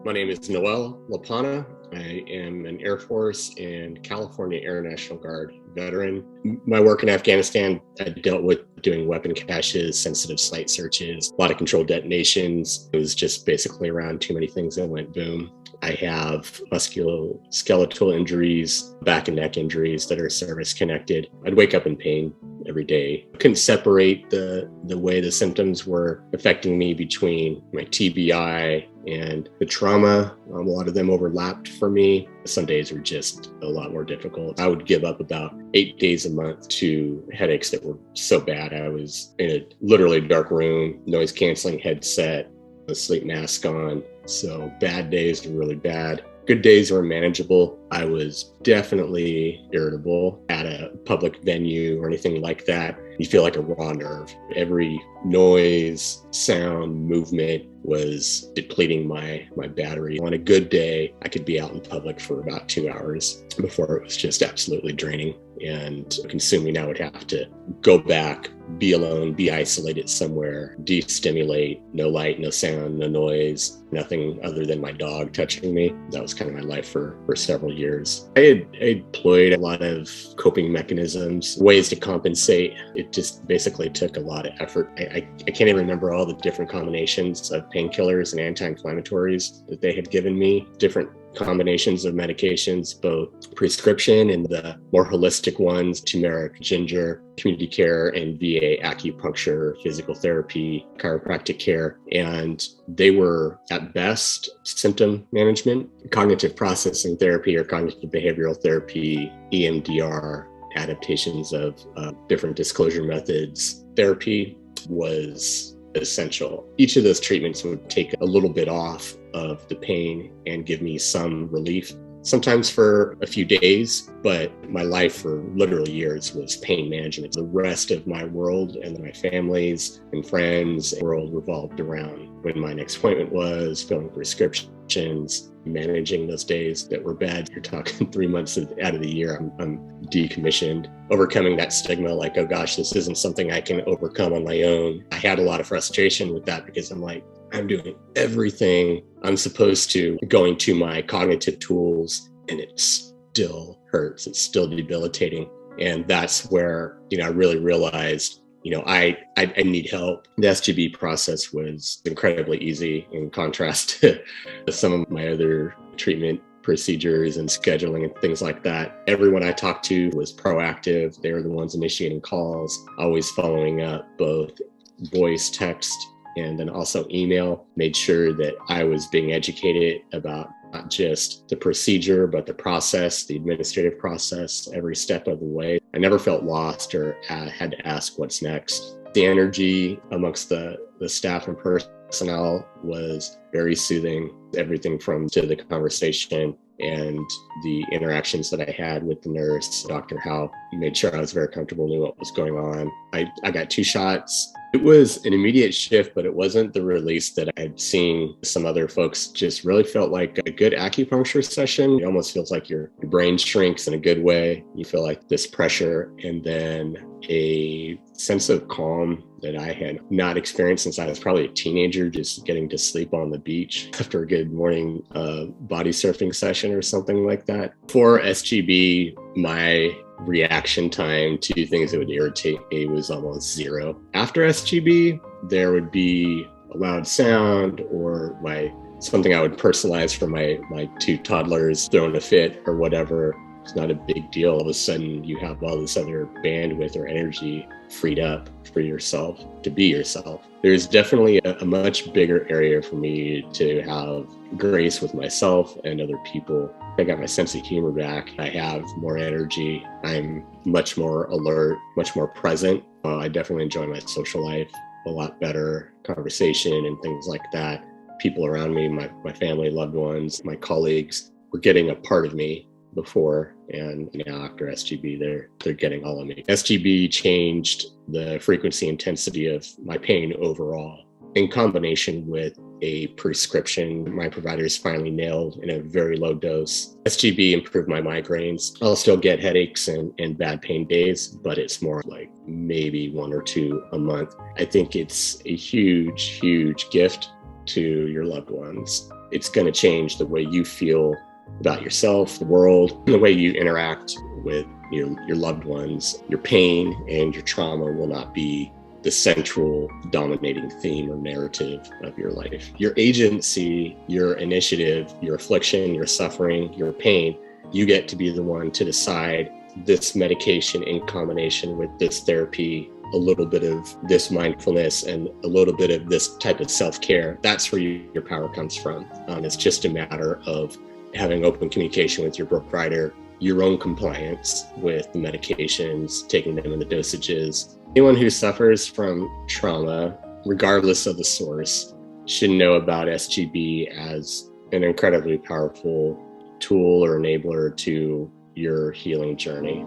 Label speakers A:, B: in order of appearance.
A: My name is Noel. I am an Air Force and California Air National Guard veteran. My work in Afghanistan, I dealt with doing weapon caches, sensitive site searches, a lot of controlled detonations. It was just basically around too many things that went boom. I have musculoskeletal injuries, back and neck injuries that are service connected. I'd wake up in pain every day. I couldn't separate the way the symptoms were affecting me between my TBI and the trauma. A lot of them overlapped for me. Some days were just a lot more difficult. I would give up about 8 days a month to headaches that were so bad. I was in a literally dark room, noise canceling headset, a sleep mask on. So bad days were really bad. Good days were manageable. I was definitely irritable at a public venue or anything like that. You feel like a raw nerve. Every noise, sound, movement was depleting my battery. On a good day, I could be out in public for about 2 hours before it was just absolutely draining and consuming. I would have to go back, be alone, be isolated somewhere, de-stimulate, no light, no sound, no noise, nothing other than my dog touching me. That was kind of my life for several years. I employed a lot of coping mechanisms, ways to compensate. It just basically took a lot of effort. I can't even remember all the different combinations of painkillers and anti-inflammatories that they had given me, different combinations of medications, both prescription and the more holistic ones, turmeric, ginger, community care, and VA acupuncture, physical therapy, chiropractic care. And they were at best symptom management, cognitive processing therapy or cognitive behavioral therapy, EMDR, adaptations of different disclosure methods. Therapy was essential. Each of those treatments would take a little bit off of the pain and give me some relief, sometimes for a few days, but my life for literally years was pain management. The rest of my world and my family's and friends' world revolved around when my next appointment was, filling prescriptions, managing those days that were bad. You're talking 3 months out of the year, I'm decommissioned, overcoming that stigma like, oh gosh, this isn't something I can overcome on my own. I had a lot of frustration with that because I'm like, I'm doing everything I'm supposed to, going to my cognitive tools, and it still hurts. It's still debilitating. And that's where, I really realized, I need help. The SGB process was incredibly easy in contrast to some of my other treatment procedures and scheduling and things like that. Everyone I talked to was proactive. They were the ones initiating calls, always following up, both voice, text, and then also email. Made sure that I was being educated about not just the procedure, but the process, the administrative process, every step of the way. I never felt lost or had to ask what's next. The energy amongst the staff and personnel was very soothing. Everything from to the conversation and the interactions that I had with the nurse, Dr. Howe, made sure I was very comfortable, knew what was going on. I got 2 shots. It was an immediate shift, but it wasn't the release that I'd seen some other folks. Just really felt like a good acupuncture session. It almost feels like your brain shrinks in a good way. You feel like this pressure, and then a sense of calm that I had not experienced since I was probably a teenager, just getting to sleep on the beach after a good morning body surfing session or something like that. For SGB, my reaction time to things that would irritate me was almost zero. After SGB, there would be a loud sound or something I would personalize for my 2 toddlers throwing a fit or whatever. It's not a big deal. All of a sudden, you have all this other bandwidth or energy freed up for yourself to be yourself. There's definitely a much bigger area for me to have grace with myself and other people. I got my sense of humor back. I have more energy. I'm much more alert, much more present. I definitely enjoy my social life a lot better, conversation and things like that. People around me, my family, loved ones, my colleagues were getting a part of me before, and now after SGB, they're getting all of me. SGB changed the frequency intensity of my pain overall. In combination with a prescription my providers finally nailed in a very low dose. SGB improved my migraines. I'll still get headaches and bad pain days, but it's more like maybe 1 or 2 a month. I think it's a huge, huge gift to your loved ones. it's going to change the way you feel about yourself, the world, the way you interact with your loved ones. Your pain and your trauma will not be the central dominating theme or narrative of your life. Your agency, your initiative, your affliction, your suffering, your pain, you get to be the one to decide this medication in combination with this therapy, a little bit of this mindfulness and a little bit of this type of self-care. That's where your power comes from. It's just a matter of having open communication with your provider, your own compliance with the medications, taking them in the dosages. Anyone who suffers from trauma, regardless of the source, should know about SGB as an incredibly powerful tool or enabler to your healing journey.